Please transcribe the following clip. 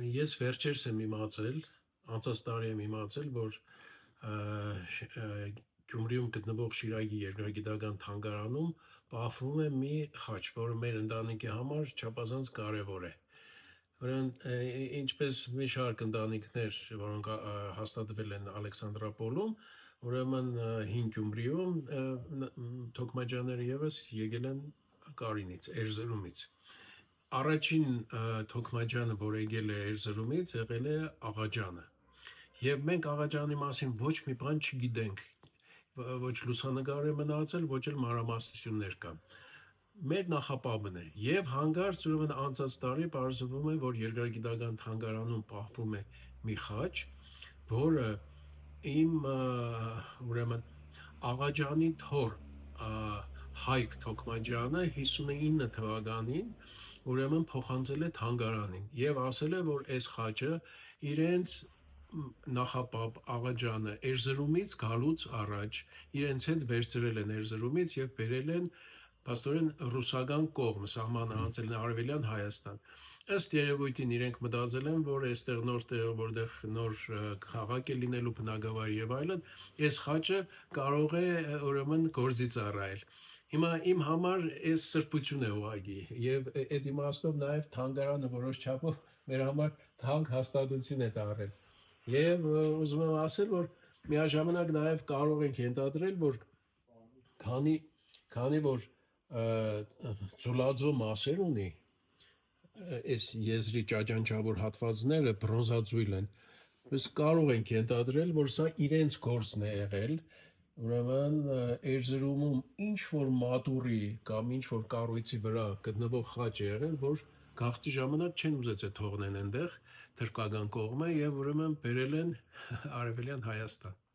Ես վերջերս եմ իմացել, անցած տարի եմ իմացել, որ Գյումրիում գտնվող Շիրակի երկրագիտական թանգարանում պահվում է մի խաչ, որը մեր ընտանիքի համար չափազանց կարևոր է։ Ուրեմն ինչպես մի շարք ընտանիքներ, որոնք հաստատվել են Ալեքսանդրապոլում, ուրեմն հին Գյումրիում թոքմաջաները եւս եկել են Կարինից, Էրզրումից։ Առաջին թոքմաջանը, որ եկել է Էրզրումից, եղել է Աղաջանը։ Եվ մենք Աղաջանի մասին ոչ մի բան չգիտենք, ոչ լուսանկար է մնացել, ոչ էլ մանրամասնություններ կան։ Մեր նախապահն է եւ հանգարց ուրեմն անցած տարի պարզվում է, որ երկրագիտական թանգարանում պահվում է մի խաչ, որը իմ ուրեմն Աղաջանի թոր Հայկ Թոքմաջյանը 59 թվականին ուրեմն փոխանցել է թանգարանին եւ ասել է, որ այս խաչը իրենց նախապապ Աղաջանը Էրզրումից գալուց առաջ իրենց հետ վերցրել են Էրզրումից եւ բերել են փաստորեն ռուսական կողմ, սահմանը անցել են Արևելյան Հայաստան։ Ըստ երևույթին իրենք մտածել են, որ այստեղ նոր տեղ, որտեղ նոր քաղաք է լինելու բնակավայր եւ այլն, այս խաչը կարող է ուրեմն գործի ծառայել։ Հիմա իմ համար այս սրբություն է ուղղակի եւ այդ իմաստով նաեւ թանգարանը որոշ չափով մեր համար թանկ հաստատություն է դարել։ Եվ ուզում եմ ասել, որ միաժամանակ նաեւ կարող ենք ենթադրել, որ քանի որ ծուլաձո մասեր ունի, այս եզրի ճաճանճավոր հատվածները բրոնզաձույլ են, biz կարող ենք ենթադրել, որ սա իրենց գործն է եղել, ուրեմն Էրզրումում ինչ որ մատուրի կամ ինչ որ կառույցի վրա գտնվող խաչ է եղել, որ գաղթի ժամանակ չեն ուզեցել թողնեն այնտեղ թրկական կողմը եւ ուրեմն բերել են Արևելյան Հայաստան։